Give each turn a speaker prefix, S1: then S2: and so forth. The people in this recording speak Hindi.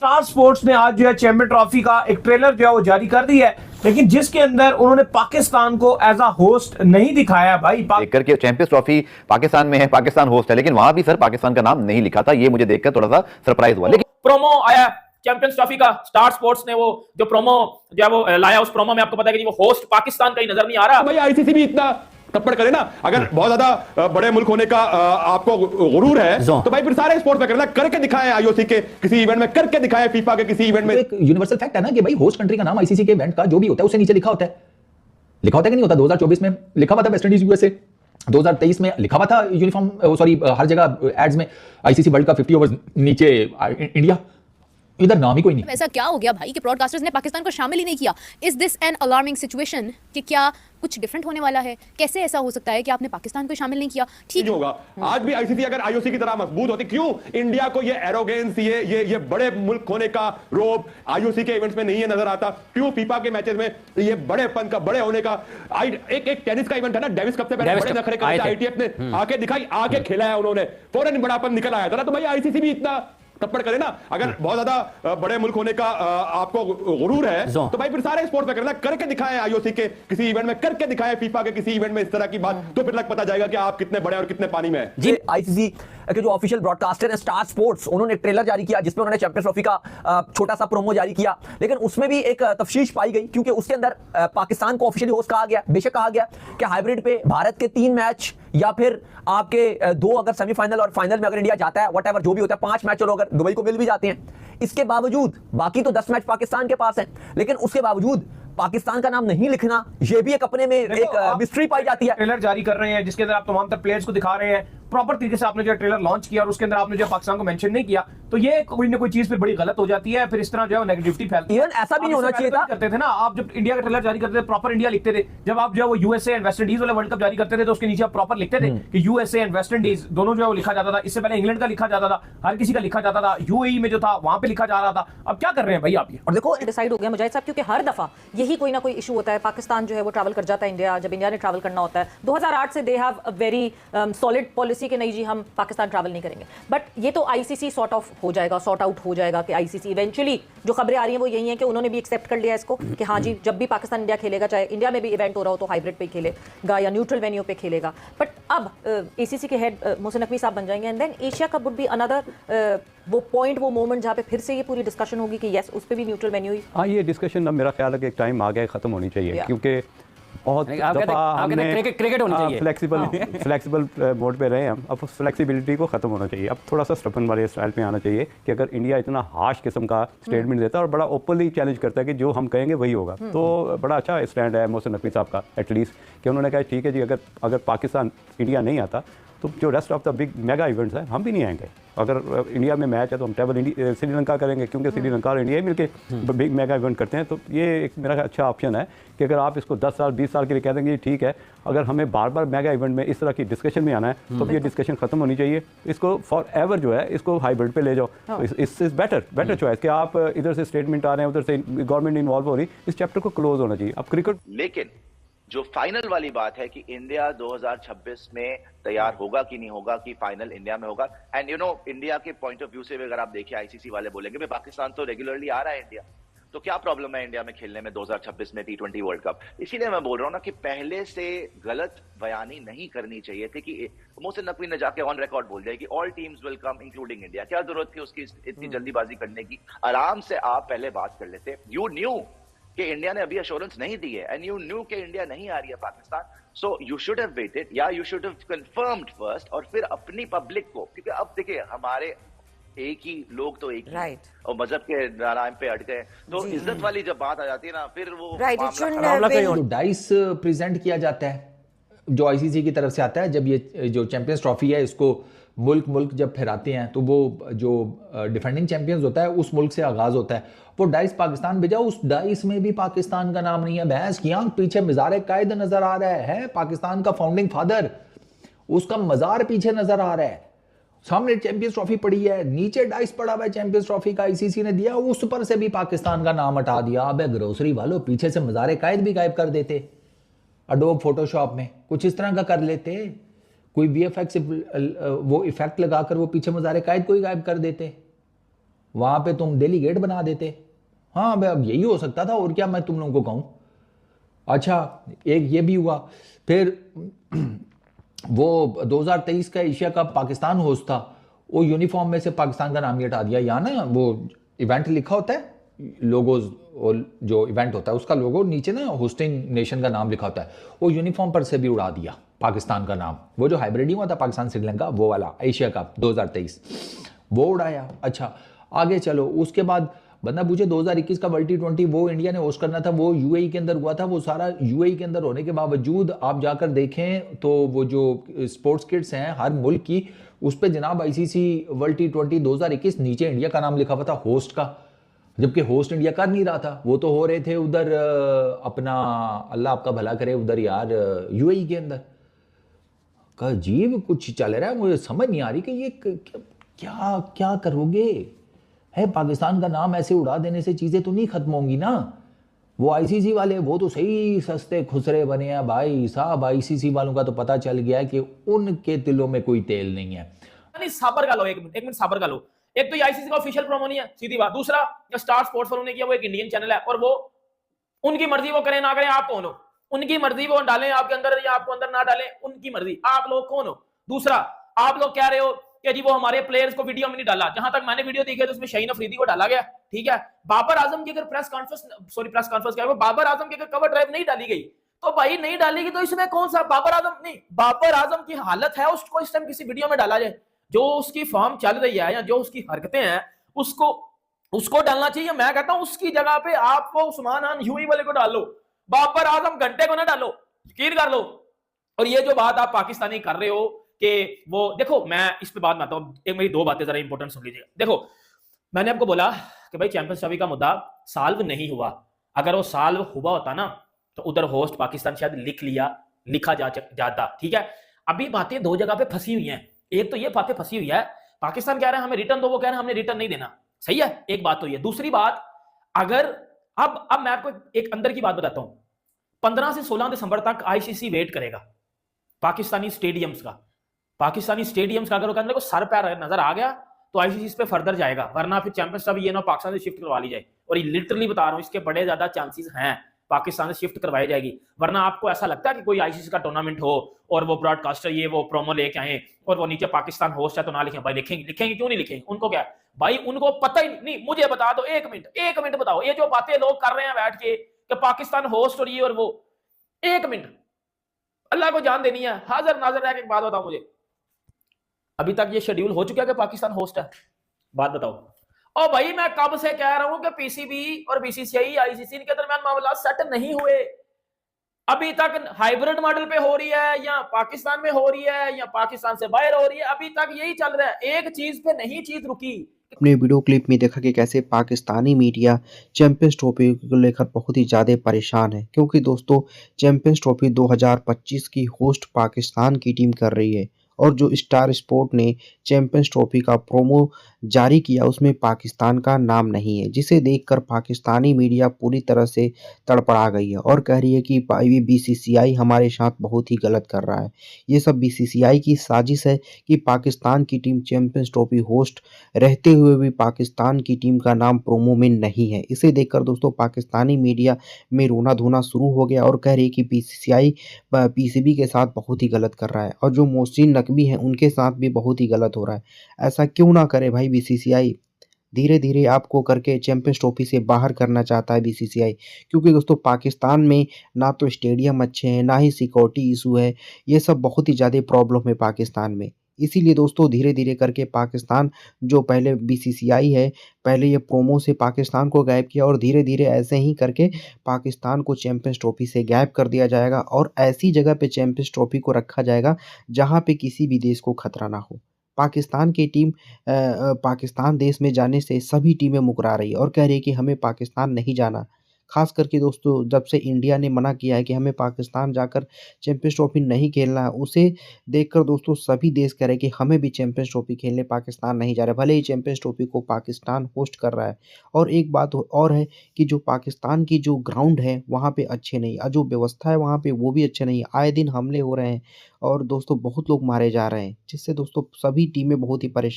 S1: स्टार स्पोर्ट्स ने आज जो है चैंपियन ट्रॉफी का एक ट्रेलर जो है वो जारी कर दिया है, लेकिन जिसके अंदर उन्होंने पाकिस्तान को एज अ होस्ट नहीं दिखाया। भाई
S2: देख करके चैंपियंस ट्रॉफी पाकिस्तान में है, पाकिस्तान होस्ट है, लेकिन वहां भी सर पाकिस्तान का नाम नहीं लिखा था। ये मुझे देखकर थोड़ा सा सरप्राइज हुआ। लेकिन
S3: प्रोमो आया चैंपियंस ट्रॉफी का, स्टार स्पोर्ट्स ने वो जो प्रोमो जो है वो लाया, उस प्रोमो में आपको पता है कि वो होस्ट पाकिस्तान का ही नजर नहीं आ रहा।
S4: भाई आईसीसी भी इतना थप्पड़ करे ना, अगर बहुत ज्यादा बड़े मुल्क होने का आपको गुरूर है तो भाई फिर सारे स्पोर्ट्स में करना, करके दिखाएं आईओसी के किसी इवेंट में, करके दिखाएं फीफा के किसी इवेंट में।
S5: एक यूनिवर्सल फैक्ट है ना कि भाई होस्ट कंट्री का नाम आईसीसी के इवेंट का जो भी होता है उसे नीचे लिखा होता है। लिखा होता है कि नहीं होता? 2024 में लिखा हुआ था वेस्ट इंडीज यूएसए, 2023 में लिखा हुआ था यूनिफॉर्म सॉरी हर जगह एड्स में आईसीसी वर्ल्ड कप 50 ओवर्स, नीचे इंडिया, इधर नाम ही कोई नहीं।
S6: ऐसा क्या हो गया भाई कि ब्रॉडकास्टर्स ने पाकिस्तान को शामिल ही नहीं किया? Is this an alarming situation कि क्या कुछ डिफरेंट होने वाला है? कैसे ऐसा हो सकता है कि आपने पाकिस्तान को शामिल नहीं किया? ठीक
S4: होगा आज भी आईसीसी अगर आईओसी की तरह मजबूत होती, क्यों इंडिया को ये एरोगेंस, ये बड़े मुल्क होने का रोब आईओसी के इवेंट्स में नहीं है नजर आता? क्यों फीफा के मैचेस में ये बड़ेपन का, बड़े होने का? एक टेनिस का इवेंट है ना, डेविस कप से पहले बड़े नखरे करते आईटीएफ ने आके दिखाई, आके खिलाया उन्होंने, फौरन बड़ापन निकल आया था। तो भाई आईसीसी भी इतना थप्पड़ करे ना, अगर बहुत ज्यादा बड़े मुल्क होने का आपको गुरूर है तो भाई फिर सारे स्पोर्ट्स में करना, करके दिखाएं आईओसी के किसी इवेंट में, करके दिखाएं फीफा के किसी इवेंट में इस तरह की बात, तो फिर लग पता जाएगा कि आप कितने बड़े और कितने पानी में हैं।
S7: जी आईसीसी के जो ऑफिशियल ब्रॉडकास्टर है स्टार स्पोर्ट्स, उन्होंने एक ट्रेलर जारी किया जिसमें उन्होंने चैंपियंस ट्रॉफी का छोटा सा प्रोमो जारी किया, लेकिन उसमें भी एक तफशीश पाई गई क्योंकि उसके अंदर पाकिस्तान को ऑफिशियली होस्ट कहा गया। बेशक कहा गया कि हाइब्रिड पे भारत के 3 मैच या फिर आपके 2 अगर सेमीफाइनल और फाइनल में अगर इंडिया जाता है, व्हाटएवर जो भी होता है, 5 मैच चलो अगर दुबई को मिल भी जाते हैं, इसके बावजूद बाकी तो 10 मैच पाकिस्तान के पास है, लेकिन उसके बावजूद पाकिस्तान का नाम नहीं लिखना, ये भी एक अपने में एक मिस्ट्री पाई जाती है।
S1: ट्रेलर जारी कर रहे हैं जिसके अंदर आप तमाम तर प्लेयर्स को दिखा रहे हैं, प्रॉपर तरीके से आपने जो ट्रेलर लॉन्च किया और उसके अंदर आपने जो पाकिस्तान को मेंशन नहीं किया, तो ये कोई ना कोई चीज फिर बड़ी गलत हो जाती है, फिर इस तरह जो है नेगेटिविटी फैलती है।
S7: इवन ऐसा भी नहीं होना चाहिए था।
S1: करते थे ना आप, जब इंडिया का ट्रेलर जारी करते थे प्रॉपर इंडिया लिखते थे, जब आप जो है वो यूएसए एंड वेस्ट इंडीज वाले वर्ल्ड कप जारी करते थे तो उसके नीचे आप प्रॉपर लिखते थे कि यूएसए एंड वेस्ट इंडीज दोनों जो है वो लिखा जाता था। इससे पहले इंग्लैंड का लिखा जाता था, हर किसी का लिखा जाता था, यूएई में जो था वहां पे लिखा जा रहा था। अब क्या कर रहे हैं भाई आप ये?
S8: और देखो डिसाइड हो गया मुजाहिद साहब, क्योंकि हर दफा यही कोई ना कोई इशू होता है। पाकिस्तान जो है वो ट्रैवल कर जाता है इंडिया, जब इंडिया ने ट्रैवल करना होता है 2008 से they have a very solid policy कि नहीं जी हम पाकिस्तान ट्रैवल नहीं करेंगे। बट ये तो आईसीसी सॉर्ट ऑफ हो जाएगा, सॉर्ट आउट हो जाएगा कि आईसीसी इवेंचुअली, जो खबरें आ रही हैं वो यही है कि उन्होंने भी एक्सेप्ट कर लिया इसको कि हाँ जी जब भी पाकिस्तान इंडिया खेलेगा, चाहे इंडिया में भी इवेंट हो रहा हो तो हाइब्रिड पे खेलेगा या न्यूट्रल वेन्यू पे खेलेगा। बट अब एसीसी के हेड मोहसिन नकवी साहब बन जाएंगे and then Asia cup would be another वो पॉइंट, वो मोमेंट जहाँ पे फिर से ये पूरी डिस्कशन होगी कि यस उस पे भी न्यूट्रल वेन्यू ही।
S4: हाँ ये डिस्कशन अब मेरा ख्याल है कि एक टाइम आ गया खत्म होनी चाहिए, क्योंकि बहुत दफा हमने
S3: क्रिकेट होनी चाहिए,
S4: फ्लेक्सिबल मोड पे रहे हम, अब फ्लेक्सिबिलिटी को खत्म होना चाहिए। अब थोड़ा सा स्टफन वाले स्टाइल पे आना चाहिए कि अगर इंडिया इतना हार्श किस्म का स्टेटमेंट देता है और बड़ा ओपनली चैलेंज करता है कि जो हम कहेंगे वही होगा, तो बड़ा अच्छा स्टैंड है मोहसिन नकवी साहब का एटलीस्ट, कि उन्होंने कहा ठीक है जी अगर पाकिस्तान इंडिया नहीं आता तो जो rest of the big mega events हैं हम भी नहीं आएंगे। अगर इंडिया में मैच है तो हम ट्रैवल श्रीलंका करेंगे, क्योंकि श्रीलंका और इंडिया मिलके बिग मेगा इवेंट करते हैं। तो ये एक मेरा अच्छा ऑप्शन है कि अगर आप इसको 10 साल 20 साल के लिए कह देंगे ठीक है, अगर हमें बार बार मेगा इवेंट में इस तरह की डिस्कशन में आना है तो ये डिस्कशन खत्म होनी चाहिए। इसको फॉर एवर जो है इसको हाइब्रिड पे ले जाओ, इस बेटर चॉइस कि आप इधर से स्टेटमेंट आ रहे हैं, उधर से गवर्नमेंट इन्वॉल्व हो रही, इस चैप्टर को क्लोज होना चाहिए। अब क्रिकेट,
S2: लेकिन जो फाइनल वाली बात है कि इंडिया 2026 में तैयार होगा कि नहीं होगा, कि फाइनल इंडिया में होगा। एंड यू नो इंडिया के पॉइंट ऑफ व्यू से भी अगर आप देखिए, आईसीसी वाले बोलेंगे भाई पाकिस्तान तो रेगुलरली आ रहा है इंडिया, तो क्या प्रॉब्लम है इंडिया में खेलने में 2026 में T20 वर्ल्ड कप? इसीलिए मैं बोल रहा हूं ना कि पहले से गलत बयानी नहीं करनी चाहिए थी कि मोहसिन नकवी ने जाके ऑन रिकॉर्ड बोल दिया कि all teams will come including India. क्या जरूरत थी उसकी इतनी जल्दीबाजी करने की? आराम से आप पहले बात कर लेते। यू न्यू कि इंडिया ने अभी अश्योरेंस नहीं दी है एंड यू न्यू कि इंडिया नहीं आ रही है Pakistan, so you should have waited या you should have confirmed first, और फिर अपनी पब्लिक को, क्योंकि अब देखिए हमारे एक ही लोग तो एक ही और मजहब के नाम पे अटके हैं, तो इज्जत वाली जब बात आ जाती है ना फिर वो
S5: जो डाइस प्रेजेंट किया जाता है जो आईसीसी की तरफ से आता है, जब ये जो चैंपियंस ट्रॉफी है इसको मुल्क जब फिराते हैं तो वो जो डिफेंडिंग चैंपियंस होता है उस मुल्क से आगाज होता है, वो डाइस पाकिस्तान भेजा, उस डाइस में भी पाकिस्तान का नाम नहीं है। भैंस की आंख पीछे मज़ार कायद नजर आ रहा है पाकिस्तान का फाउंडिंग फादर, उसका मज़ार पीछे नजर आ रहा है, सामने चैंपियंस ट्रॉफी पड़ी है, नीचे डाइस पड़ा हुआ है चैंपियंस ट्रॉफी का, आईसीसी ने दिया, उस पर से भी पाकिस्तान का नाम हटा दिया। अब ग्रोसरी वालों पीछे से मज़ार कायद भी गायब कर देते, अडोब फोटोशॉप में कुछ इस तरह का कर लेते, कोई वीएफएक्स वो इफेक्ट लगाकर वो पीछे मज़ार कायद को ही गायब कर देते। वहाँ पे तुम डेलीगेट बना देते। हाँ भाई, अब यही हो सकता था, और क्या मैं तुम लोगों को कहूँ। अच्छा, एक ये भी हुआ। फिर वो 2023 का एशिया कप पाकिस्तान होस्ट था, वो यूनिफॉर्म में से पाकिस्तान का नाम ही हटा दिया। यहाँ ना वो इवेंट लिखा होता है, लोगोज, और जो इवेंट होता है उसका लोगो नीचे ना होस्टिंग नेशन का नाम लिखा होता है, वो यूनिफॉर्म पर से भी उड़ा दिया पाकिस्तान का नाम। वो जो हाइब्रिड हुआ था पाकिस्तान श्रीलंका, वो वाला एशिया कप 2023, वो उड़ाया। अच्छा, आगे चलो, उसके बाद बंदा पूछे 2021 का वर्ल्ड T20 वो इंडिया ने होस्ट करना था, वो यूएई के अंदर हुआ था। वो सारा यूएई के अंदर होने के बावजूद आप जाकर देखें तो वो जो स्पोर्ट्स किट्स हैं हर मुल्क की, उस पर जनाब आईसीसी वर्ल्ड T20 2021 नीचे इंडिया का नाम लिखा हुआ था होस्ट का, जबकि होस्ट इंडिया कर नहीं रहा था। वो तो हो रहे थे उधर अपना, अल्लाह आपका भला करे, उधर यार यूएई के अंदर। का अजीब कुछ चल रहा है, मुझे समझ नहीं आ रही कि ये क्या क्या करोगे। है पाकिस्तान का नाम ऐसे उड़ा देने से चीज़ें तो नहीं खत्म होंगी ना। वो आईसीसी वाले वो तो सही सस्ते खुसरे बने हैं भाई साहब। आईसीसी वालों का तो पता चल गया है कि उनके दिलों में कोई तेल नहीं है।
S3: नहीं, सबर का लो, एक मिनट सबर का लो। एक तो ये आईसीसी का ऑफिशियल प्रोमो नहीं है, सीधी बात। दूसरा, स्टार स्पोर्ट्स वालों ने किया, वो एक इंडियन चैनल है, और वो उनकी मर्जी, वो करें ना करें, आप कौन हो? उनकी मर्जी, वो डालें आपके अंदर या आपको अंदर ना डालें, उनकी मर्जी, आप लोग कौन हो? दूसरा, आप लोग कह रहे हो कि जी वो हमारे प्लेयर्स को वीडियो में नहीं डाला। जहां तक मैंने वीडियो देखी है तो उसमें शाहीन अफरीदी को डाला गया, ठीक है। बाबर आजम की अगर प्रेस कॉन्फ्रेंस क्या है, बाबर आजम की अगर कवर ड्राइव नहीं डाली गई तो भाई नहीं डालेगी, तो इसमें कौन सा बाबर आजम नहीं, बाबर आजम की हालत है उसको इस टाइम किसी वीडियो में डाला जाए? जो उसकी फॉर्म चल रही है या जो उसकी हरकतें हैं उसको डालना चाहिए। मैं कहता हूं उसकी जगह पे आप वो उस्मान खान यूई वाले को डाल लो, बाबर आजम घंटे को ना डालो, यकीन कर लो। और ये जो बात आप पाकिस्तानी कर रहे हो कि वो, देखो मैं इस पे बात में आता हूं, एक मेरी दो बातें जरा इंपॉर्टेंट सुन लीजिएगा। देखो, मैंने आपको बोला कि भाई चैंपियंस ट्रॉफी का मुद्दा सॉल्व नहीं हुआ। अगर वो सॉल्व हुआ होता ना तो उधर होस्ट पाकिस्तान शायद लिखा जाता, ठीक है। अभी बातें दो जगह पे फंसी हुई हैं। एक तो ये बातें फंसी हुई है, पाकिस्तान कह रहा है हमें रिटर्न दो, वो कह रहे हैं हमने रिटर्न नहीं देना, सही है, एक बात तो ये। दूसरी बात, अगर अब मैं आपको एक अंदर की बात बताता हूं, 15 से 16 दिसंबर तक आईसीसी वेट करेगा पाकिस्तानी स्टेडियम्स का। पाकिस्तानी स्टेडियम्स का अगर अंदर को सर पैर नजर आ गया तो आईसीसी इस पे फर्दर जाएगा, वरना फिर चैंपियंस ट्रॉफी ये ना पाकिस्तान से शिफ्ट करवा ली जाए। और ये लिटरली बता रहा हूं, इसके बड़े ज्यादा चांसेस हैं पाकिस्तान से शिफ्ट करवाई जाएगी। वरना आपको ऐसा लगता है कि कोई आईसीसी का टूर्नामेंट हो और वो ब्रॉडकास्टर ये वो प्रोमो लेके आए और वो नीचे पाकिस्तान होस्ट है तो ना लिखें? भाई लिखेंगे क्यों नहीं लिखेंगे? उनको क्या है भाई, उनको पता ही नहीं। मुझे बता दो, एक मिनट बताओ, ये जो बातें लोग कर रहे हैं बैठ के कि पाकिस्तान होस्ट और ये और वो, एक मिनट अल्लाह को जान देनी है, हाजिर नाजर रह के एक बात बताओ मुझे, अभी तक ये शेड्यूल हो चुका है कि पाकिस्तान होस्ट है? बात बताओ। और भाई मैं कब से कह रहा हूं कि पीसीबी और बीसीसीआई आईसीसी के दरमियान मामला सेट नहीं हुए। अभी तक हाइब्रिड मॉडल पे हो रही है या पाकिस्तान में हो रही है या पाकिस्तान से बाहर हो रही है, अभी तक यही चल रहा है, एक चीज पे नहीं चीज रुकी।
S9: अपने वीडियो क्लिप में देखा कि कैसे पाकिस्तानी मीडिया चैंपियंस ट्रॉफी को लेकर बहुत ही ज़्यादा परेशान है, क्योंकि दोस्तों चैंपियंस ट्रॉफी 2025 की होस्ट पाकिस्तान की टीम कर रही है, और जो स्टार स्पोर्ट ने चैंपियंस ट्रॉफी का प्रोमो जारी किया उसमें पाकिस्तान का नाम नहीं है, जिसे देखकर पाकिस्तानी मीडिया पूरी तरह से तड़पड़ा गई है और कह रही है कि ये बीसीसीआई हमारे साथ बहुत ही गलत कर रहा है। ये सब बीसीसीआई की साजिश है कि पाकिस्तान की टीम चैंपियंस ट्रॉफी होस्ट रहते हुए भी पाकिस्तान की टीम का नाम प्रोमो में नहीं है। इसे देखकर दोस्तों पाकिस्तानी मीडिया में रोना धोना शुरू हो गया और कह रही है कि बीसीसीआई पीसीबी के साथ बहुत ही गलत कर रहा है और जो मोहसिन नकवी हैं उनके साथ भी बहुत ही गलत हो रहा है। ऐसा क्यों ना करे भाई बीसीसीआई, धीरे धीरे आपको करके चैंपियंस ट्रॉफी से बाहर करना चाहता है बीसीसीआई, क्योंकि दोस्तों पाकिस्तान में ना तो स्टेडियम अच्छे हैं, ना ही सिक्योरिटी इशू है, ये सब बहुत ही ज़्यादा प्रॉब्लम है पाकिस्तान में। इसीलिए दोस्तों धीरे धीरे करके पाकिस्तान जो पहले बीसीसीआई है, पहले ये प्रोमो से पाकिस्तान को गायब किया और धीरे धीरे ऐसे ही करके पाकिस्तान को चैंपियंस ट्रॉफी से गायब कर दिया जाएगा और ऐसी जगह पे चैंपियंस ट्रॉफी को रखा जाएगा जहाँ पे किसी भी देश को खतरा ना हो। पाकिस्तान की टीम पाकिस्तान देश में जाने से सभी टीमें मुकरा रही है और कह रही है कि हमें पाकिस्तान नहीं जाना। खास करके दोस्तों जब से इंडिया ने मना किया है कि हमें पाकिस्तान जाकर चैंपियंस ट्रॉफी नहीं खेलना है, उसे देखकर दोस्तों सभी देश कह रहे हैं कि हमें भी चैंपियंस ट्रॉफी खेलने पाकिस्तान नहीं जा रहा है, भले ही चैंपियंस ट्रॉफी को पाकिस्तान होस्ट कर रहा है। और एक बात और है कि जो पाकिस्तान की जो ग्राउंड है वहाँ पे अच्छे नहीं, जो व्यवस्था है वहाँ पे वो भी अच्छे नहीं, आए दिन हमले हो रहे हैं और दोस्तों बहुत लोग मारे जा रहे हैं, जिससे दोस्तों सभी टीमें बहुत ही परेशान